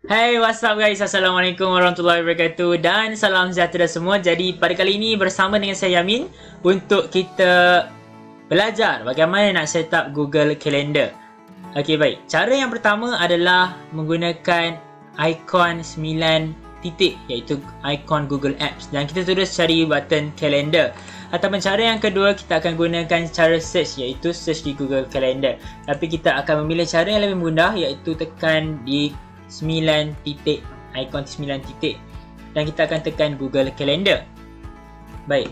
Hey, what's up guys? Assalamualaikum warahmatullahi wabarakatuh dan salam sejahtera semua. Jadi pada kali ini bersama dengan saya Yamin untuk kita belajar bagaimana nak set up Google Calendar. Okey, baik. Cara yang pertama adalah menggunakan ikon 9 titik iaitu ikon Google Apps dan kita terus cari button Calendar. Ataupun cara yang kedua, kita akan gunakan cara search iaitu search di Google Calendar. Tapi kita akan memilih cara yang lebih mudah iaitu tekan di 9 titik, ikon 9 titik dan kita akan tekan Google Calendar. Baik.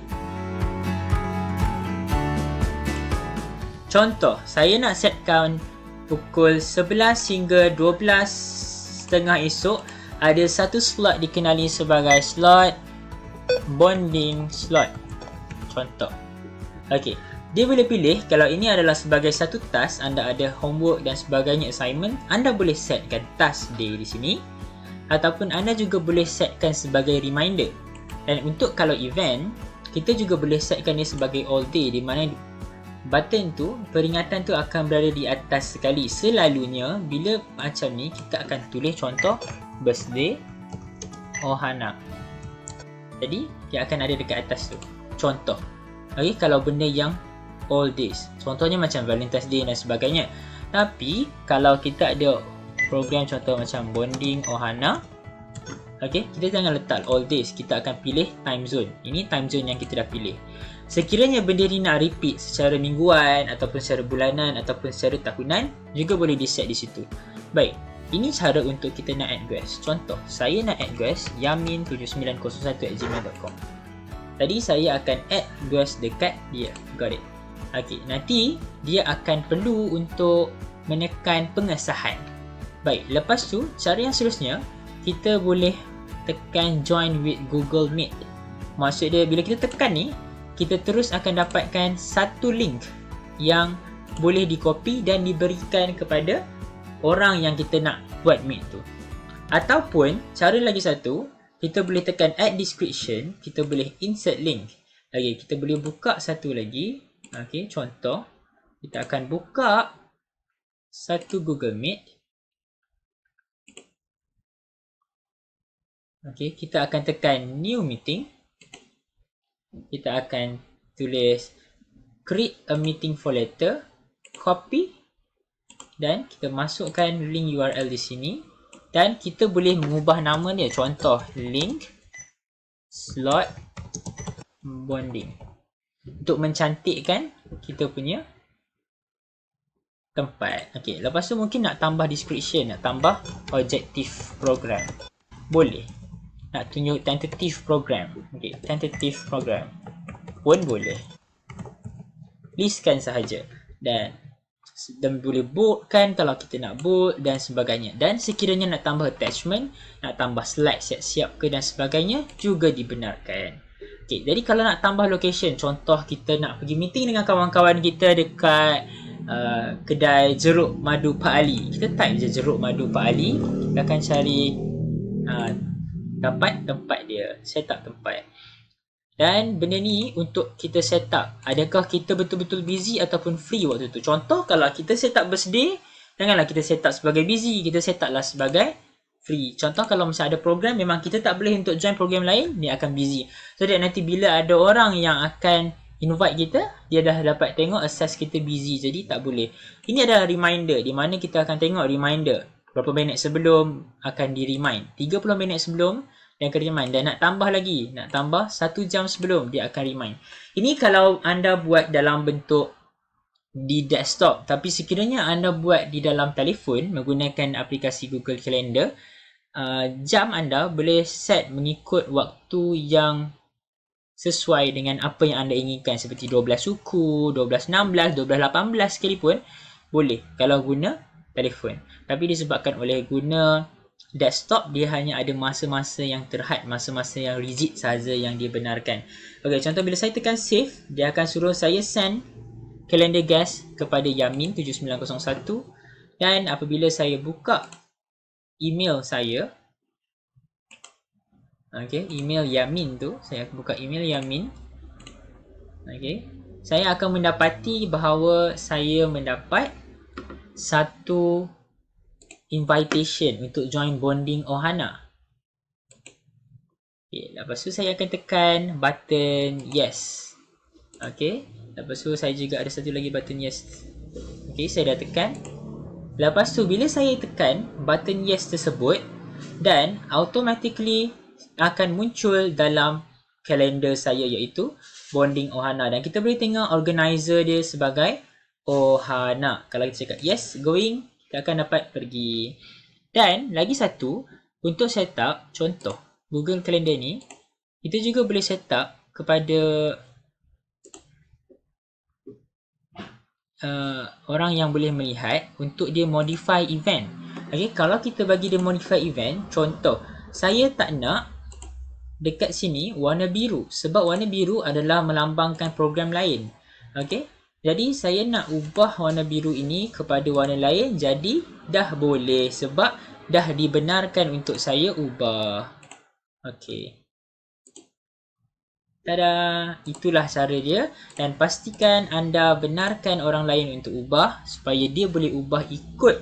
Contoh, saya nak setkan pukul 11 hingga 12.30 esok ada satu slot dikenali sebagai slot bonding slot. Contoh. Okey. Dia boleh pilih kalau ini adalah sebagai satu task, anda ada homework dan sebagainya assignment, anda boleh setkan task day di sini ataupun anda juga boleh setkan sebagai reminder. Dan untuk kalau event, kita juga boleh setkan dia sebagai all day di mana button tu, peringatan tu akan berada di atas sekali. Selalunya bila macam ni kita akan tulis contoh birthday Ohana. Jadi dia akan ada dekat atas tu. Contoh. Okey, kalau benda yang all days. Contohnya macam Valentine's Day dan sebagainya. Tapi kalau kita ada program contoh macam bonding Ohana, okey, kita jangan letak all days. Kita akan pilih time zone. Ini time zone yang kita dah pilih. Sekiranya benda ni nak repeat secara mingguan ataupun secara bulanan ataupun secara tahunan, juga boleh di set di situ. Baik, ini cara untuk kita nak add guest. Contoh, saya nak add guest yamin7901@gmail.com. Tadi saya akan add guest dekat dia. Got it? Okey, nanti dia akan perlu untuk menekan pengesahan. Baik, lepas tu cara yang seterusnya kita boleh tekan join with Google Meet. Maksud dia bila kita tekan ni, kita terus akan dapatkan satu link yang boleh dikopi dan diberikan kepada orang yang kita nak buat meet tu. Ataupun cara lagi satu, kita boleh tekan add description, kita boleh insert link. Okey, kita boleh buka satu lagi. Okey, contoh kita akan buka satu Google Meet. Okey, kita akan tekan new meeting. Kita akan tulis create a meeting for later, copy dan kita masukkan link URL di sini dan kita boleh mengubah nama dia. Contoh link slot bonding. Untuk mencantikkan kita punya tempat. Okey, lepas tu mungkin nak tambah description, nak tambah objective program. Boleh. Nak tunjuk tentative program. Okey, tentative program pun boleh. Listkan sahaja dan boleh boldkan kalau kita nak bold dan sebagainya. Dan sekiranya nak tambah attachment, nak tambah slide siap-siap ke dan sebagainya juga dibenarkan. Okay, jadi kalau nak tambah location, contoh kita nak pergi meeting dengan kawan-kawan kita dekat kedai jeruk madu Pak Ali. Kita type je jeruk madu Pak Ali, kita akan cari dapat tempat dia, set up tempat. Dan benda ni untuk kita set up, adakah kita betul-betul busy ataupun free waktu tu. Contoh kalau kita set up birthday, janganlah kita set up sebagai busy, kita set up lah sebagai free. Contoh kalau macam ada program, memang kita tak boleh untuk join program lain, dia akan busy. So that nanti bila ada orang yang akan invite kita, dia dah dapat tengok access kita busy, jadi tak boleh. Ini adalah reminder, di mana kita akan tengok reminder berapa minit sebelum akan di-remind, 30 minit sebelum dia akan remind, dan nak tambah lagi, nak tambah 1 jam sebelum dia akan remind. Ini kalau anda buat dalam bentuk di desktop, tapi sekiranya anda buat di dalam telefon menggunakan aplikasi Google Calendar, jam anda boleh set mengikut waktu yang sesuai dengan apa yang anda inginkan, seperti 12 suku, 12.16, 12.18 sekalipun boleh kalau guna telefon. Tapi disebabkan oleh guna desktop, dia hanya ada masa-masa yang terhad, masa-masa yang rigid sahaja yang dia benarkan. Okey, contoh bila saya tekan save, dia akan suruh saya send calendar guest kepada Yamin7901 dan apabila saya buka email saya, okey, email Yamin tu, saya buka email Yamin. Okey, saya akan mendapati bahawa saya mendapat satu invitation untuk join bonding Ohana. Okay, lepas tu saya akan tekan button yes. Okay, lepas tu saya juga ada satu lagi button yes. Okay, saya dah tekan. Lepas tu bila saya tekan button yes tersebut, dan automatically akan muncul dalam kalender saya iaitu bonding Ohana, dan kita boleh tengok organizer dia sebagai Ohana. Kalau kita cakap yes going, kita akan dapat pergi. Dan lagi satu, untuk setup, contoh Google Calendar ni, kita juga boleh setup kepada orang yang boleh melihat untuk dia modify event. Okay, kalau kita bagi dia modify event, contoh saya tak nak dekat sini warna biru sebab warna biru adalah melambangkan program lain. Okay, jadi saya nak ubah warna biru ini kepada warna lain, jadi dah boleh sebab dah dibenarkan untuk saya ubah. Okay, tada, itulah cara dia, dan pastikan anda benarkan orang lain untuk ubah supaya dia boleh ubah ikut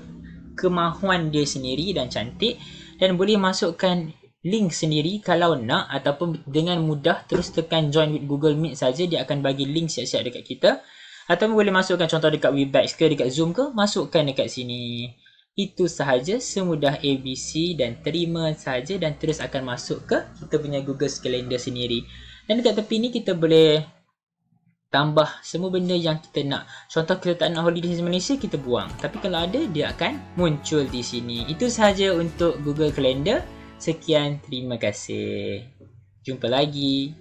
kemahuan dia sendiri dan cantik, dan boleh masukkan link sendiri kalau nak, ataupun dengan mudah terus tekan join with Google Meet saja, dia akan bagi link siap-siap dekat kita, ataupun boleh masukkan contoh dekat Webex ke dekat Zoom ke, masukkan dekat sini. Itu sahaja, semudah ABC, dan terima saja dan terus akan masuk ke kita punya Google Calendar sendiri. Dan dekat tepi ni kita boleh tambah semua benda yang kita nak. Contoh kita tak nak holiday di Malaysia, kita buang. Tapi kalau ada, dia akan muncul di sini. Itu sahaja untuk Google Calendar. Sekian, terima kasih. Jumpa lagi.